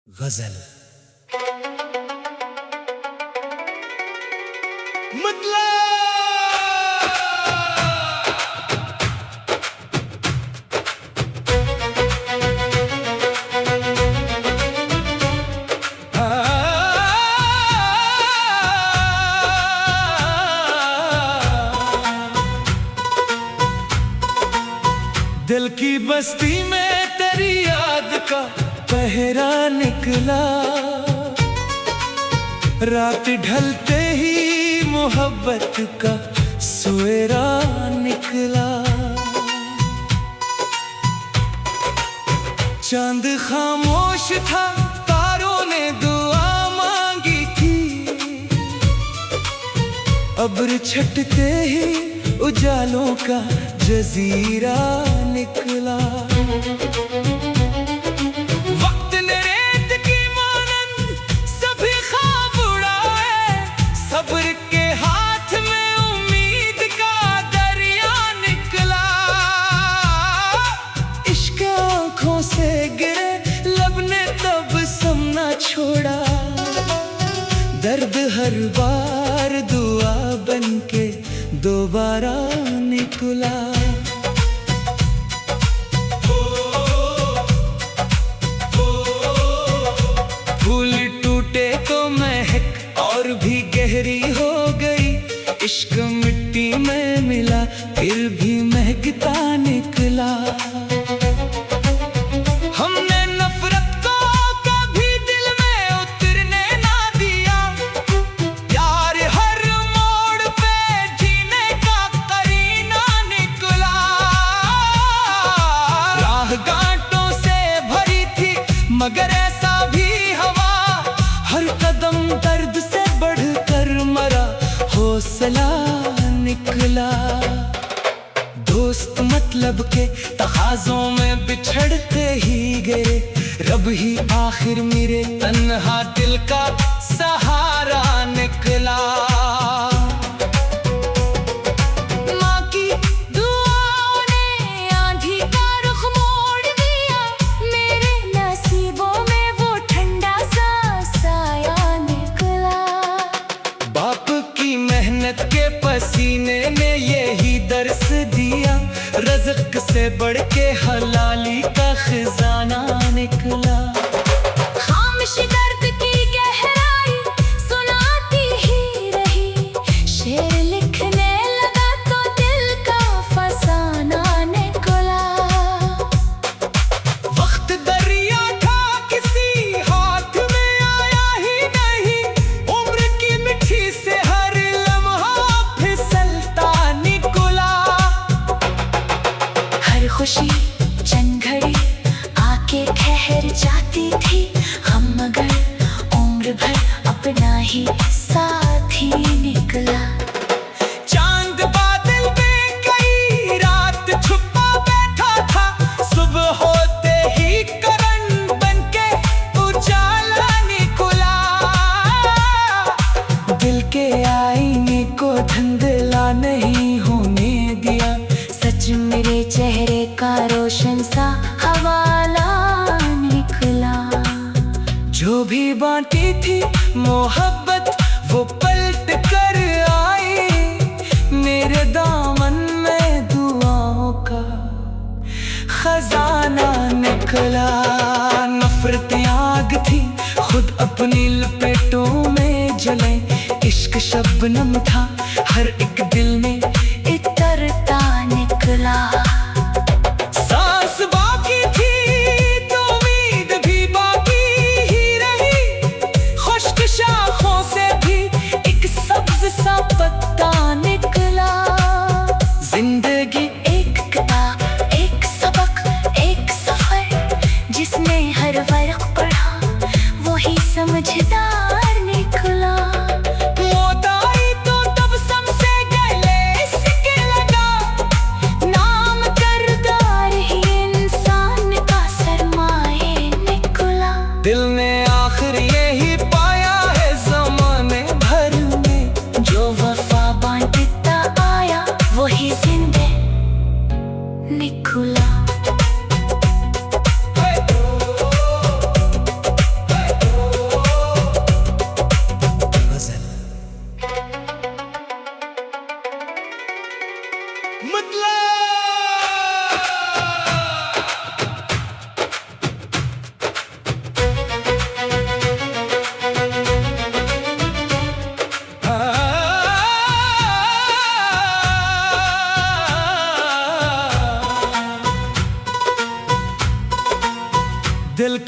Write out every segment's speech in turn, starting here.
गजल। मतलब दिल की बस्ती में तेरी याद का पहरा निकला, रात ढलते ही मोहब्बत का सवेरा निकला। चांद खामोश था, तारों ने दुआ मांगी थी, अब्र छटते ही उजालों का जजीरा निकला। वक्त ने रेत की मानंद सभी ख्वाब उड़ाए, सब्र के हाथ में उम्मीद का दरिया निकला। इश्क आंखों से गिरे, लब ने तब समना छोड़ा, दर्द हर बार दुआ बनके दोबारा निकला। फूल टूटे तो महक और भी गहरी हो गई, इश्क मिट्टी में मिला फिर भी महकता निकला। हमने नफरत को कभी दिल में उतरने ना दिया, प्यार हर मोड़ पे जीने का करीना निकला। राह गांठों से भरी थी मगर ऐसा भी हवा, हर कदम दर्द से बढ़कर मरा हौसला निकला। दोस्त मतलब के तकाज़ों में बिछड़ते ही गए, रब ही आखिर मेरे तन्हा दिल का सहारा निकला। माँ की दुआओं ने आंधी का रुख मोड़ दिया, मेरे नसीबों में वो ठंडा सा साया निकला। बाप की मेहनत के पसीने ने यही दर्स दिया, रज़्क़ से बढ़ के हलाली का खजाना निकला। खामोश दर्द की गहराई सुनाती ही रही, शेर लिखने लगा तो दिल का फसाना निकला। वक्त दरिया था किसी हाथ में आया ही नहीं, उम्र की मिट्टी से हर लम्हा फिसलता निकला। हर खुशी चंद घड़ी आके ठहर जाती थी, हम मगर उम्र भर अपना ही साथी निकला। चांद बादल में कई रात छुपा बैठा था, सुबह होते ही करण बनके उजाला निकला। दिल के आईने को धुंधला नहीं होने दिया, सच मेरे चेहरे का रोशन सा हवाला निकला। जो भी बांटी थी मोहब्बत वो पलट कर आई, मेरे दामन में दुआओं का खजाना निकला। नफरत आग थी खुद अपनी लपेटों में जले, इश्क शबनम था हर एक दिल में इतरता निकला। सांस बाकी थी तो उम्मीद भी बाकी ही रही, खुश्क शाखों से भी एक सब्ज सा पत्ता निकला। जिंदगी एक किताब, एक सबक, एक सफर, जिसने हर वर्क पढ़ा वही समझदार निकला। मौत आई तो तब समझे गले इसके लगा, नाम करदार ही इंसान का सरमाए निकला। दिल ने आखिर यही पाया है ज़माने भर में, जो वफा बांटता आया वही जिंदे निकला।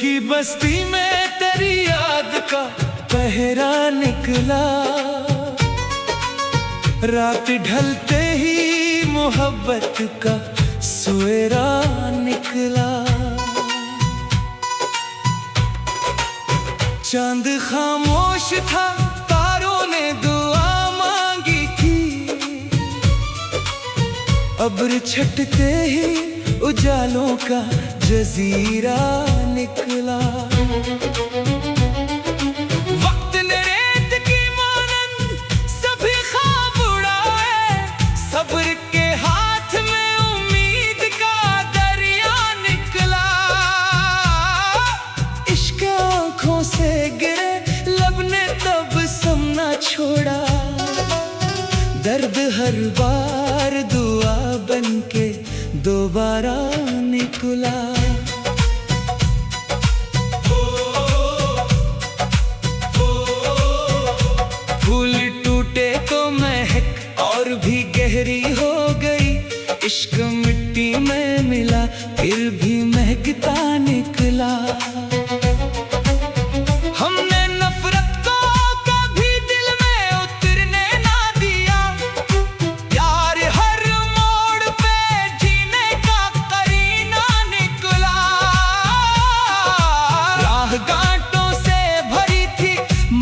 की बस्ती में तेरी याद का पहरा निकला। रात ढलते ही मोहब्बत का सवेरा निकला। चांद खामोश था, तारों ने दुआ मांगी थी। अब्र छटते ही उजालों का जजीरा निकला। वक्त ने रेत की मानंद सभी ख्वाब उड़ाए। सब्र के हाथ में उम्मीद का दरिया निकला। इश्क आंखों से गिरे, लब ने तब समना छोड़ा। दर्द हर बार दुआ बनके दोबारा निकला। फूल टूटे तो महक और भी गहरी हो गई। इश्क मिट्टी में मिला फिर भी महकता निकला। हमने नफरत को कभी दिल में उतरने ना दिया। प्यार हर मोड़ पे जीने का करीना निकला। राह गांठों से भरी थी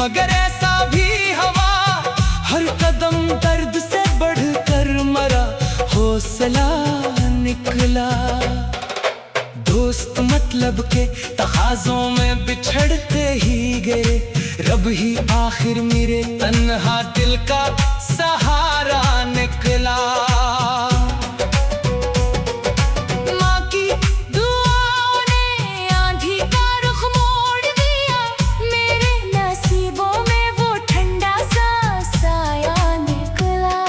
मगर ऐसा भी हवा। हर कदम दर्द से बढ़कर मरा, हौसला निकला। दोस्त मतलब के तकाज़ों में बिछड़ते ही गए। रब ही आखिर मेरे तन्हा दिल का सहारा निकला। माँ की दुआओं ने आंधी का रुख मोड़ दिया। मेरे नसीबों में वो ठंडा सा साया निकला।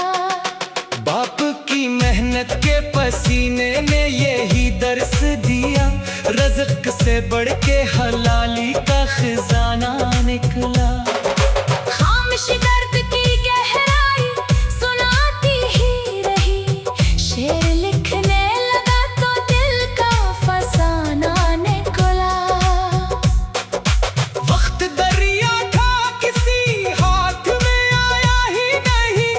बाप की मेहनत के पसीने ने यही दर्स दिया। रज़्क़ से बढ़ के हलाली का खजाना निकला। खामोश दर्द की गहराई सुनाती ही रही। शेर लिखने लगा तो दिल का फसाना निकला। वक्त दरिया था किसी हाथ में आया ही नहीं।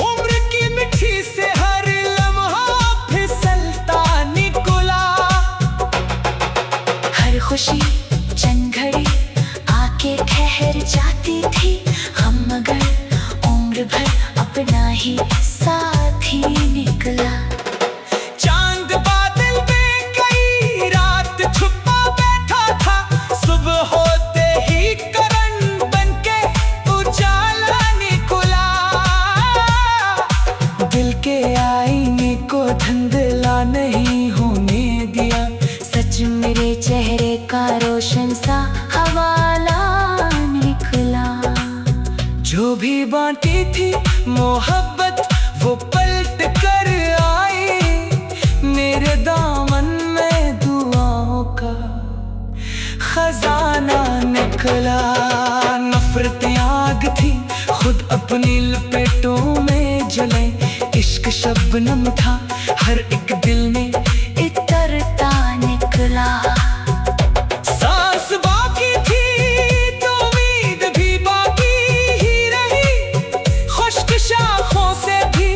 उम्र की मिट्टी से हर लम्हा फिसलता निकला। हर खुशी चंद घड़ी आके ठहर जाती थी। हम मगर उम्र भर अपना ही साथी निकला। चांद बादल में कई रात छुपा बैठा था। सुबह होते ही करण बनके उजाला निकला। दिल के आईने को धुंधला नहीं होने दिया। सच मेरे चेहरे का रोशन सा हवाला निकला। जो भी बांटी थी मोहब्बत वो पलट कर आई। मेरे दामन में दुआओं का खजाना निकला। नफरत आग थी खुद अपनी लपेटों में जले। इश्क शबनम था हर एक दिल में इतरता निकला। सांस बाकी थी तो उम्मीद भी बाकी ही रही। खुश्क शाखों से भी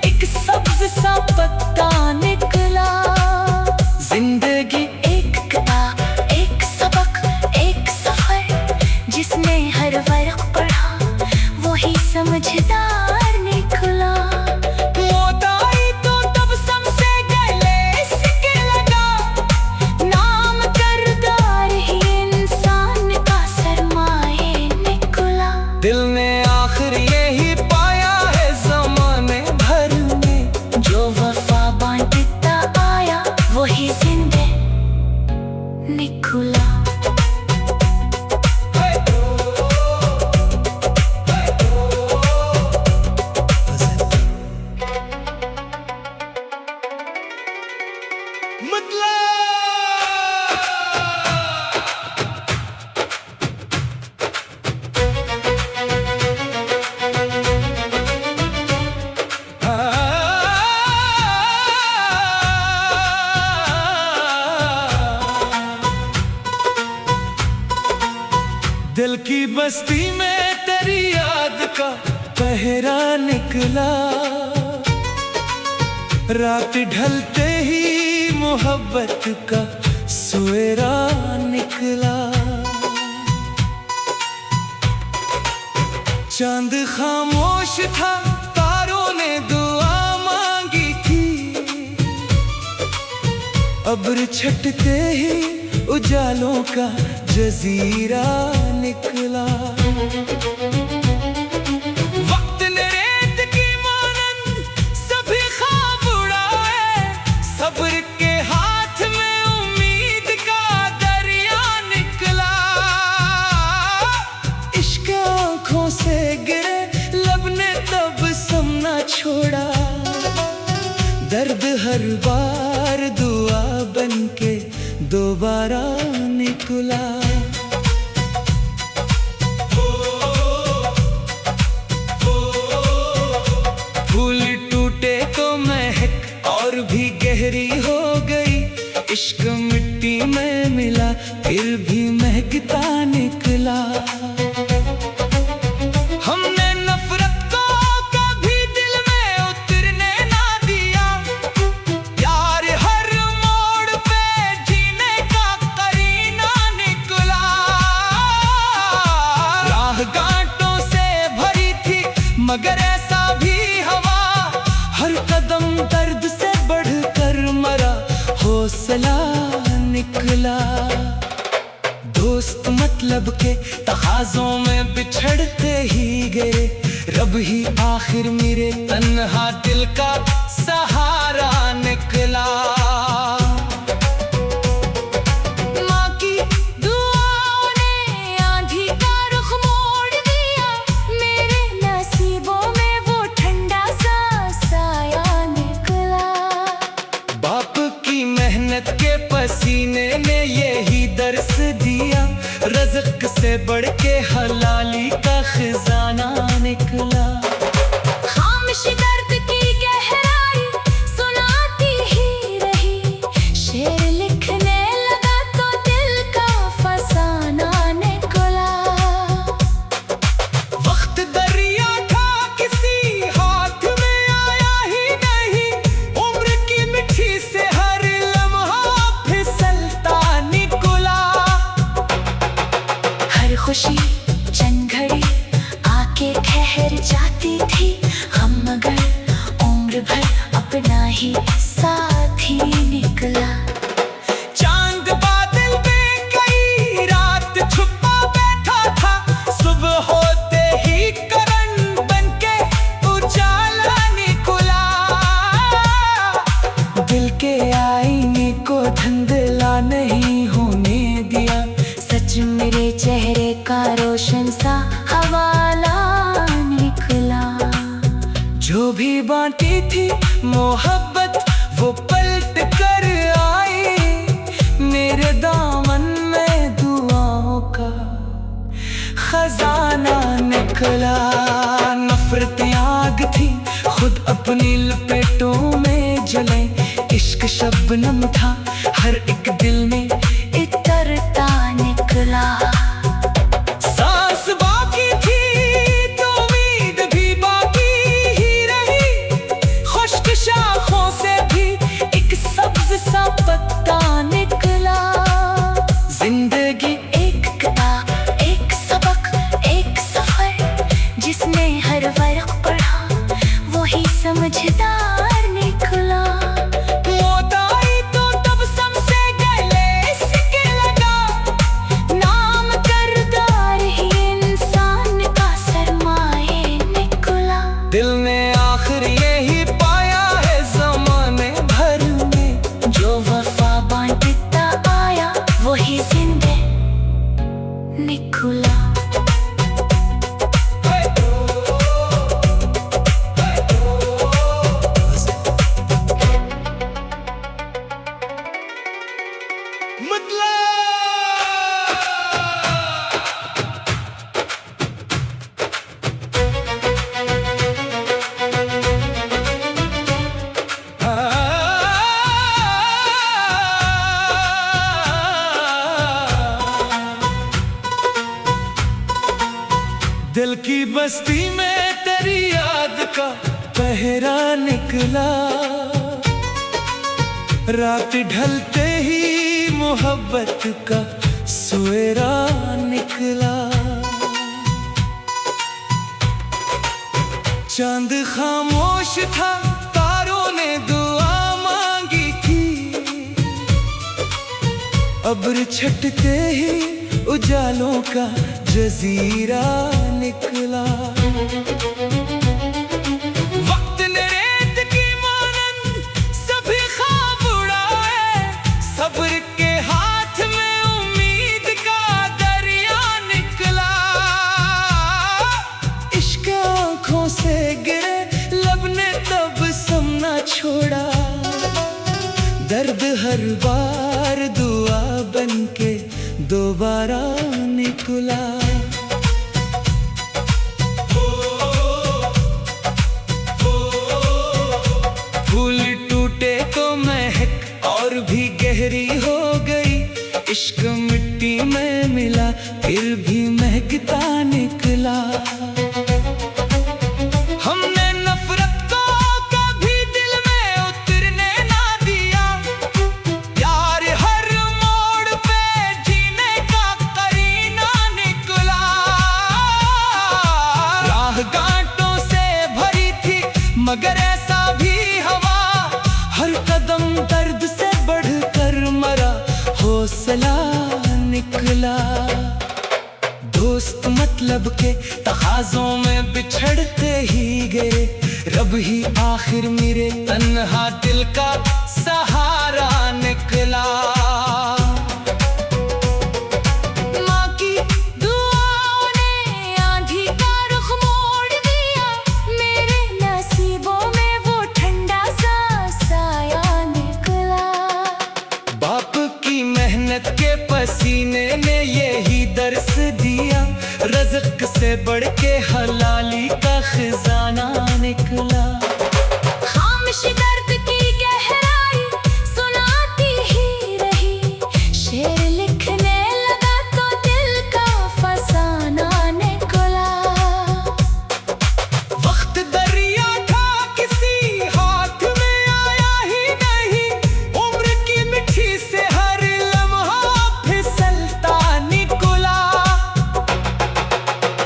एक सब्ज सा पत्ता निकला। जिंदगी एक किताब, एक सबक, एक सफर। जिसने हर वर्क पढ़ा वही समझदार निकला। मौत आई तो तब समझे गले दिल की बस्ती में तेरी याद का पहरा निकला, रात ढलते ही मोहब्बत का सवेरा निकला। चांद खामोश था, तारों ने दुआ मांगी थी, अब्र छटते ही उजालों का जजीरा निकला। वक्त ने रेत की मानंद सभी ख्वाब उड़ाए, सब्र के हाथ में उम्मीद का दरिया निकला। इश्क आंखों से गिरे, लब ने तब समना छोड़ा, दर्द हर बार दुआ बनके दोबारा निकला। फूल टूटे तो महक और भी गहरी हो गई, इश्क मिट्टी में मिला फिर भी महकता निकला। हमने नफरत को कभी दिल में उतरने ना दिया, प्यार हर मोड़ पे जीने का करीना निकला। राह गांठों से भरी थी मगर ऐसा भी हवा, हर कदम दर्द से बढ़कर मरा हौसला निकला। दोस्त मतलब के तकाज़ों में बिछड़ते ही गए, रब ही आखिर मेरे तन्हा दिल का सहारा निकला। माँ की दुआओं ने आंधी का रुख मोड़ दिया, मेरे नसीबों में वो ठंडा सा साया निकला। बाप की मेहनत के पसीने ने यही दर्स दिया, रज़्क़ से बढ़ के हलाली का खजाना निकला। खामोश दर्द की गहराई सुनाती ही रही, शेर लिखने लगा तो दिल का फसाना निकला। वक्त दरिया था किसी हाथ में आया ही नहीं, उम्र की मिट्टी से हर लम्हा फिसलता निकला। हर खुशी चंद घड़ी आके ठहर जाती थी, हम मगर उम्र भर अपना ही साथी निकला। चांद बादल में कई रात छुपा बैठा था, सुबह होते ही करण बनके उजाला निकला। दिल के आईने को धुंधला नहीं होने दिया, सच मेरे चेहरे का रोशन सा हवाला निकला। जो भी बांटी थी मोहब्बत वो पलट कर आई, मेरे दामन में दुआओं का खजाना निकला। नफरत आग थी खुद अपनी लपेटों में जले, इश्क शबनम था हर एक दिल में इतरता निकला। सांस बाकी थी तो उम्मीद भी बाकी ही रही, खुश्क शाखों से भी एक सब्ज सा पत्ता निकला। जिंदगी एक किताब, एक सबक, एक सफर, जिसने हर वर्क पढ़ा वही समझदार निकला। मौत आई तो तब समझे गले इसके लगा, नाम करदार ही इंसान का सरमाए निकला। दिल ने आखिर यही पाया है ज़माने भर में, जो वफा बांटता आया वही जिंदे निकला। दिल की बस्ती में तेरी याद का पहरा निकला, रात ढलते ही मोहब्बत का सवेरा निकला। चांद खामोश था, तारों ने दुआ मांगी थी, अब्र छटते ही उजालों का जजीरा निकला। वक्त ने रेत की मानंद सभी ख्वाब उड़ाए, सब्र के हाथ में उम्मीद का दरिया निकला। इश्क आंखों से गिरे, लब ने तब समना छोड़ा, दर्द हर बार दुआ बनके दोबारा निकला। फूल टूटे तो महक और भी गहरी हो गई, इश्क मिट्टी में मिला फिर भी महकता निकला। हमने नफरत को कभी दिल में उतरने ना दिया, प्यार हर मोड़ पे जीने का करीना निकला। राह गांठों से भरी थी मगर ऐसा भी हवा, हर कदम दर्द से बढ़कर मरा, हौसला निकला। दोस्त मतलब के तकाज़ों में बिछड़ते ही गए, रब ही आखिर मेरे तन्हा दिल का सहारा निकला। माँ की दुआओं ने आंधी का रुख मोड़ दिया, मेरे नसीबों में वो ठंडा सा साया निकला। बाप की मेहनत के पसीने ने यही दर्स दिया, रज़्क़ से बढ़ के हलाली का खजाना निकला। खामोश दर्द की गहराई सुनाती ही रही, शेर लिखने लगा तो दिल का फसाना निकला। वक्त दरिया था किसी हाथ में आया ही नहीं, उम्र की मिट्टी से हर लम्हा फिसलता निकला।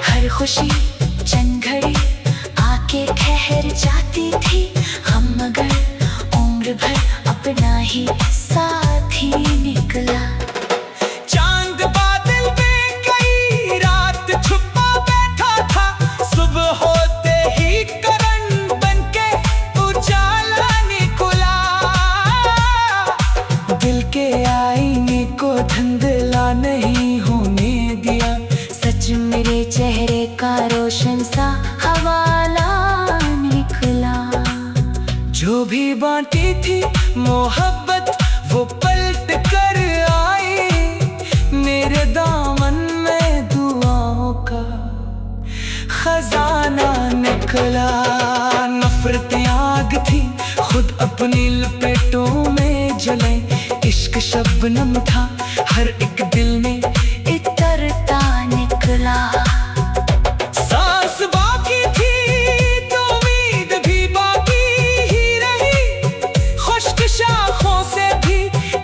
हर खुशी चंद घड़ी आके ठहर जाती थी, हम मगर उम्र भर अपना ही साथी निकला। चांद बादल में कई रात छुपा बैठा था, सुबह होते ही करण बनके उजाला निकला। दिल के आईने को धुंधला नहीं होने दिया, सच मेरे चेहरे का रोशन सा हवाला निकला। जो भी बांटी थी मोहब्बत वो पलट कर आई, मेरे दामन में दुआओं का खजाना निकला। नफरतें आग थी खुद अपनी लपेटों में जले, इश्क शबनम था हर एक दिल में इतरता निकला। सांस बाकी थी तो उम्मीद भी बाकी ही रही, खुश्क शाखों से भी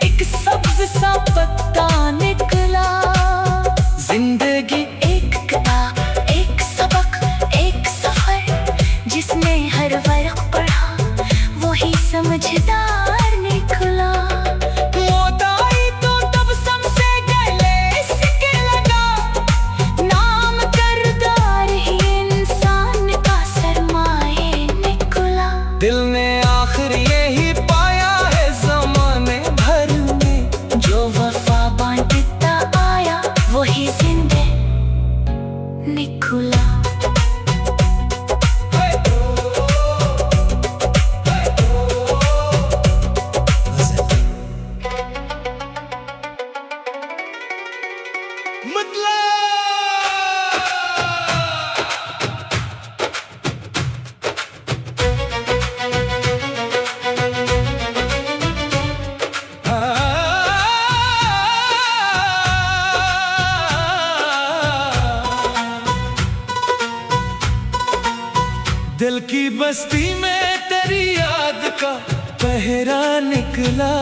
एक सब्ज सा पत्ता निकला। जिंदगी एक किताब, एक सबक, एक सफर, जिसने हर वर्क पढ़ा वही समझदार निकला। मौत आई तो तब समझे गले इसके लगा, नाम करदार ही इंसान का सरमाए निकला। दिल ने आखिर यही पाया है ज़माने भर में, जो वफा बांटता आया वही जिंदे निकला। दिल की बस्ती में तेरी याद का पहरा निकला,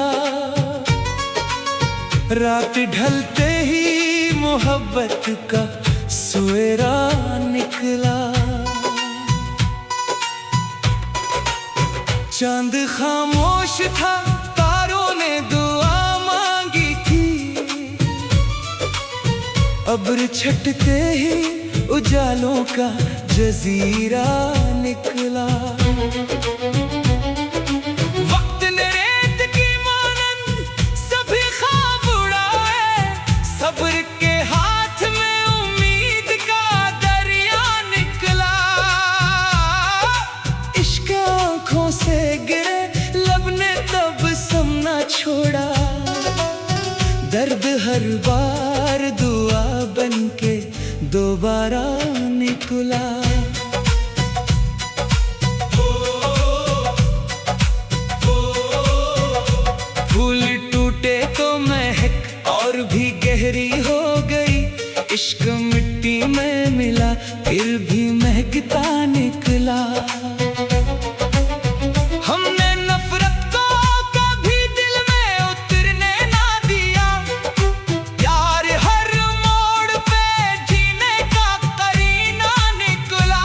रात ढलते ही मोहब्बत का सवेरा निकला। चांद खामोश था, तारों ने दुआ मांगी थी, अब्र छटते ही उजालों का जजीरा निकला। वक्त ने रेत की मानंद सभी ख्वाब उड़ाए, सब्र के हाथ में उम्मीद का दरिया निकला। इश्क आंखों से गिरे, लब ने तब समना छोड़ा, दर्द हर बार दुआ बनके दोबारा निकला। फूल टूटे तो महक और भी गहरी हो गई, इश्क मिट्टी में मिला फिर भी महकता निकला। हमने नफरत को कभी दिल में उतरने ना दिया, प्यार हर मोड़ पे जीने का करीना निकला।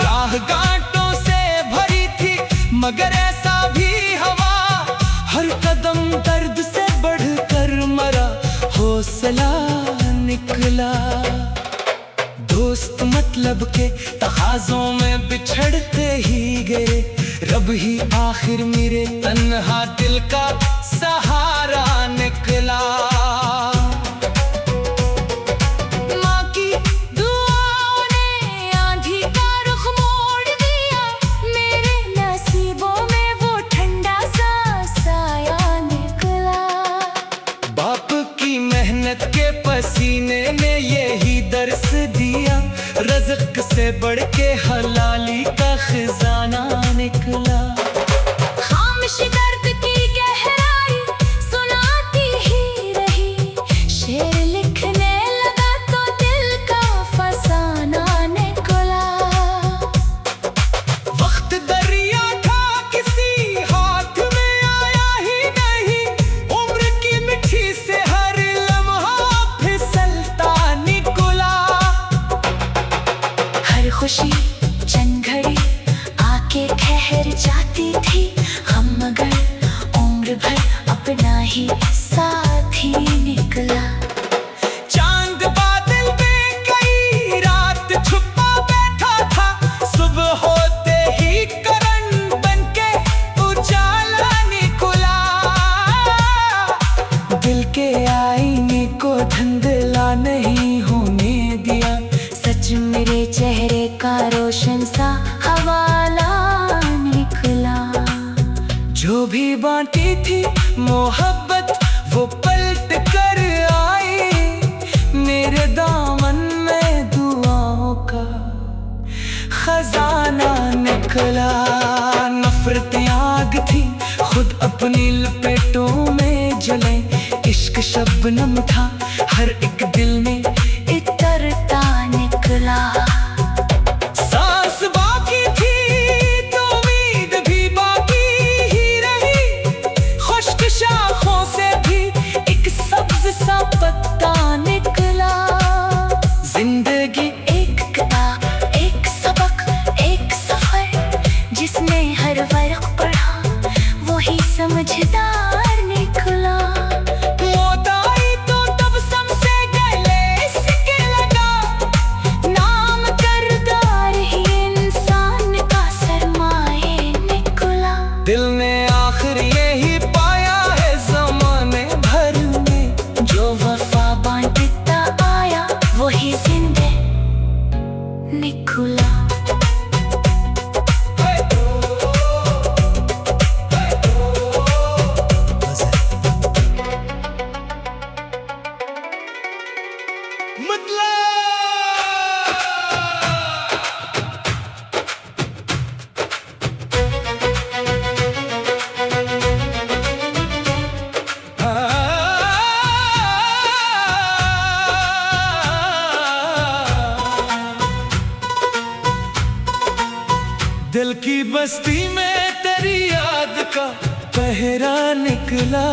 राह गांठों से भरी थी मगर ऐसा भी हवा, हर कदम दर्द से बढ़कर मरा हौसला निकला। दोस्त मतलब के तकाज़ों में बिछड़ते ही गए, रब ही आखिर मेरे तन्हा दिल का सहारा निकला। माँ की दुआओं ने आंधी का रुख मोड़ दिया, मेरे नसीबों में वो ठंडा सा साया निकला। बाप की मेहनत के पसीने ने यही दर्स दिया, रज़्क़ से बढ़ के हलाली का खजाना निकला। खामोश दर्द की गहराई सुनाती ही रही, शेर लिखने लगा तो दिल का फसाना निकला। वक्त दरिया था किसी हाथ में आया ही नहीं, उम्र की मिट्टी से हर लम्हा फिसलता निकला। हर खुशी चंद घड़ी आके ठहर जाती थी, हम मगर उम्र भर अपना ही साथी निकला। चांद बादल में कई रात छुपा बैठा था, सुबह होते ही करण बनके उजाला निकला। दिल के आईने को धुंधला नहीं होने दिया, सच मेरे चेहरे का रोशन सा हवाला निकला। जो भी बांटी थी मोहब्बत वो पलट कर आई, मेरे दामन में दुआओं का खजाना निकला। नफरत आग थी खुद अपनी लपेटों में जले, इश्क शबनम था हर एक दिल में इतरता निकला। सांस बाकी थी तो उम्मीद भी बाकी ही रही, खुश्क शाखों से भी एक सब्ज सा पत्ता निकला। जिंदगी एक किताब, एक सबक, एक सफर, जिसने हर वर्क पढ़ा वही समझदार निकला। मौत आई तो तब सबसे गले सिके लगा, नाम करदार ही इंसान का सरमाए निकला। दिल ने आखिर यही पाया है ज़माने भर में, जो वफा बांटता आया वही जिंदे निकला। पूरी बस्ती में तेरी याद का पहरा निकला।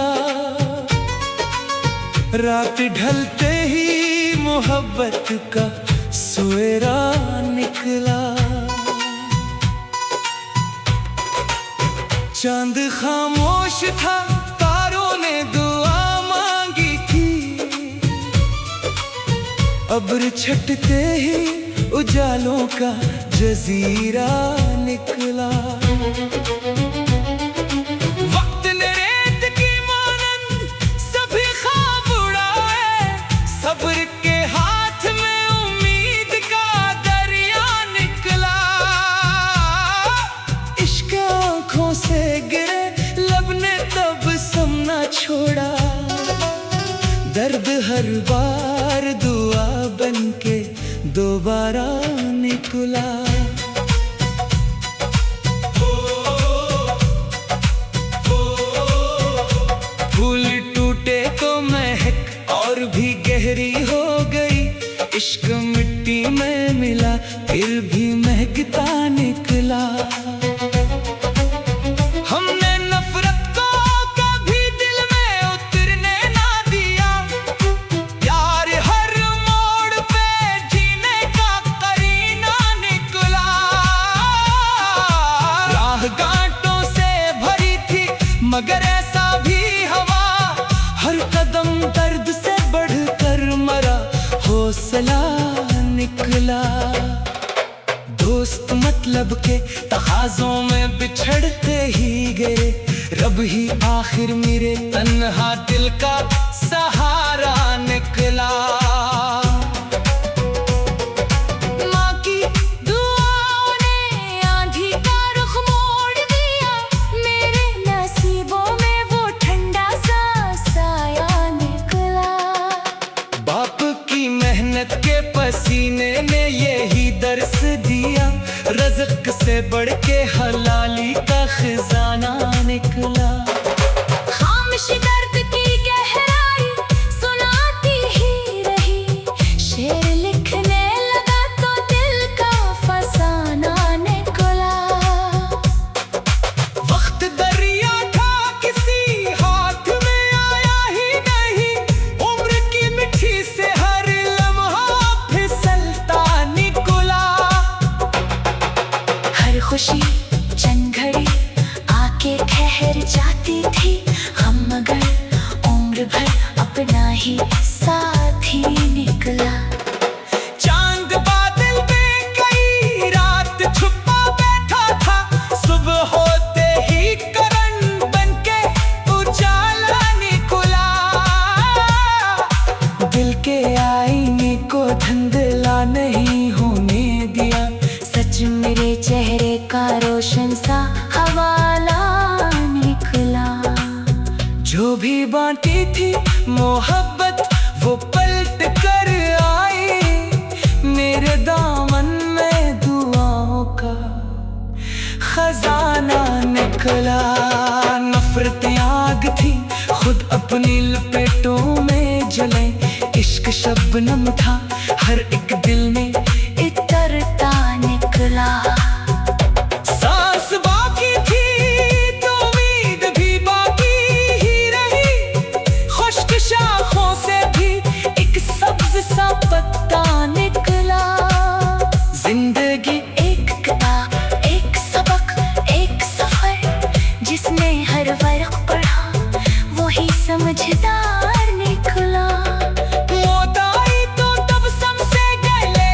रात ढलते ही मोहब्बत का सवेरा निकला। चांद खामोश था, तारों ने दुआ मांगी थी। अब्र छटते ही उजालों का जजीरा निकला। वक्त ने रेत की मानंद सभी ख्वाब उड़ाए। सब्र के हाथ में उम्मीद का दरिया निकला। इश्क आँखों से गिरे, लब ने तब समना छोड़ा। दर्द हर बार दुआ बनके दोबारा निकला। फूल टूटे तो महक और भी गहरी हो गई। इश्क मिट्टी में मिला फिर भी महकता निकला। हमने नफरत को कभी दिल में उतरने ना दिया। यार हर मोड़ पे जीने का करीना निकला। राह गांठों से भरी थी मगर ऐसा भी हवा। हर कदम दर्द से बढ़कर मरा, हौसला निकला। दोस्त मतलब के तकाज़ों में बिछड़ते ही गए। रब ही आखिर मेरे तन्हा दिल का सहारा निकला। माँ की दुआओं ने आंधी का रुख मोड़ दिया। मेरे नसीबों में वो ठंडा सा साया निकला। बाप की मेहनत के पसीने ने यही दर्स दिया। रज़्क़ से बढ़ के हलाली का खजाना निकला। खामोशी दर्द की गहराई सुनाती ही रही। शेर लिखने लगा तो दिल का फसाना निकला। वक्त दरिया था किसी हाथ में आया ही नहीं। उम्र की मिट्टी से हर लम्हा फिसलता निकला। हर खुशी चंद घड़ी आके ठहर जाती थी। हम मगर उम्र भर अपना ही साथी निकला। चांद बादल में कई रात छुपा बैठा था। सुबह होते ही करण बनके उजाला निकला। दिल के आईने को धुंधला नहीं होने दिया। सच मेरे चेहरे का रोशन सा हवाला निकला। जो भी बांटी थी मोहब्बत वो पलट कर आई। मेरे दामन में दुआओं का खजाना निकला। नफरत आग थी खुद अपनी लपेटों में जले। इश्क शबनम था हर एक दिल में इतरता निकला। सांस बाकी थी तो उम्मीद भी बाकी ही रही। खुश्क शाखों से भी एक सब्ज सा पत्ता निकला। जिंदगी एक किताब, एक सबक, एक सफर। जिसने हर वर्क पढ़ा वही समझदार निकला। मौत आई तो तब समझे गले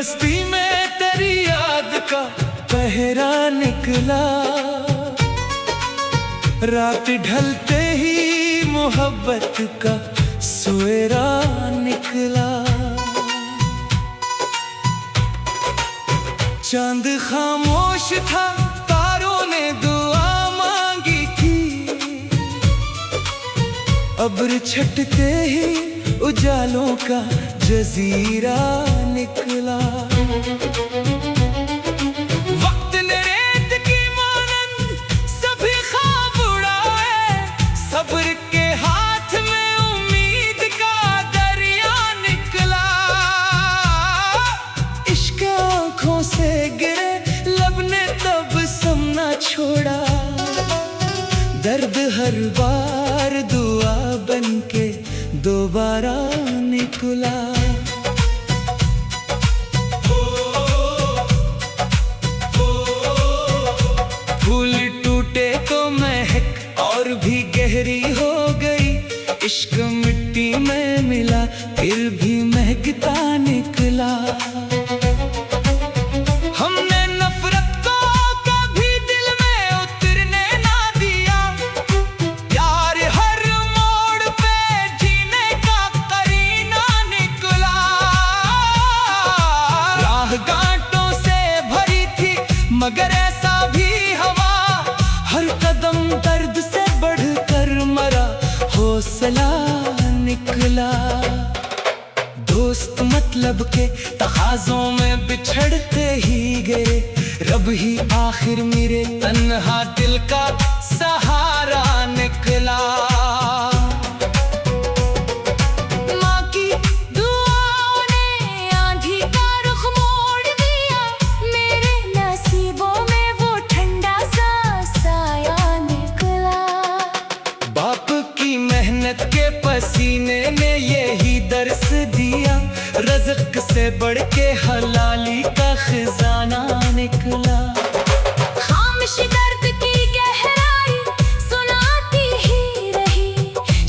बस्ती में तेरी याद का पहरा निकला, रात ढलते ही मोहब्बत का सवेरा निकला। चांद खामोश था, तारों ने दुआ मांगी थी, अब्र छटते ही उजालों का जजीरा निकला। वक्त ने रेत की मानंद सभी ख्वाब उड़ाए, सब्र के हाथ में उम्मीद का दरिया निकला। इश्क आँखों से गिरे, लब ने तब समना छोड़ा, दर्द हर बार दुआ बनके दोबारा निकला। फूल टूटे तो महक और भी गहरी हो गई, इश्क मिट्टी में मिला फिर भी महकता निकला। हमने नफरत को कभी दिल में उतरने ना दिया, प्यार हर मोड़ पे जीने का करीना निकला। राह गांठों से भरी थी मगर ऐसा भी हवा, हर कदम दर्द से बढ़कर मरा हौसला निकला। दोस्त मतलब के तकाज़ों में बिछड़ते ही गए, रब ही आखिर मेरे तन्हा दिल का सहारा निकला। माँ की दुआओं ने आंधी का रुख मोड़ दिया, मेरे नसीबों में वो ठंडा सा साया निकला। बाप की मेहनत के पसीने ने यही दर्स दिया, रज़्क़ से बढ़ के हलाली का खजाना निकला। खामोश दर्द की गहराई सुनाती ही रही,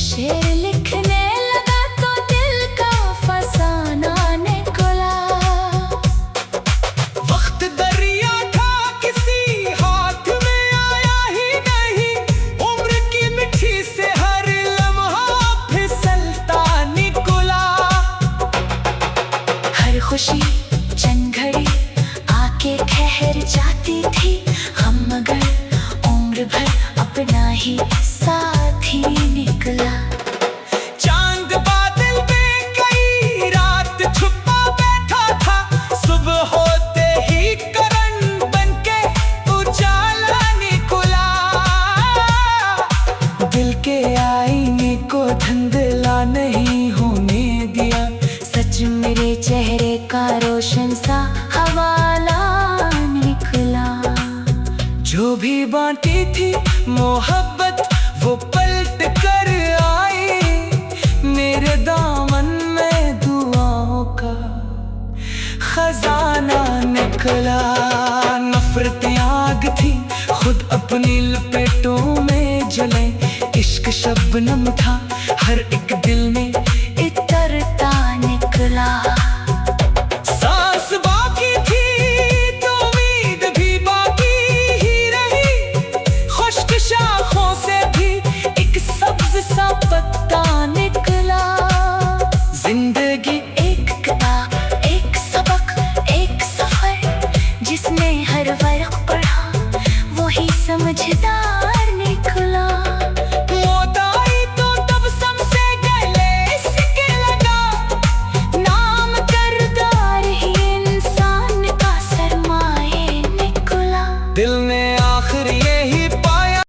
शेर लिखने लगा तो दिल का फसाना निकला। वक्त दरिया था किसी हाथ में आया ही नहीं, उम्र की मिट्टी से हर लम्हा फिसलता निकला। हर खुशी चंद घड़ी आके ठहर जाती थी, हम मगर उम्र भर अपना ही साथी निकला। चांद बादल में कई रात छुपा बैठा था, सुबह होते ही करण बनके उजाला निकला। दिल के आईने को धुंधला नहीं होने दिया, सच मेरे चेहरे का रोशन सा हवाला निकला। जो भी बांटी थी मोहब्बत वो पलट कर आई, मेरे दामन में दुआओं का खजाना निकला। नफरत आग थी खुद अपनी लपेटों में जले, इश्क शबनम था हर एक दिल में इतरता निकला।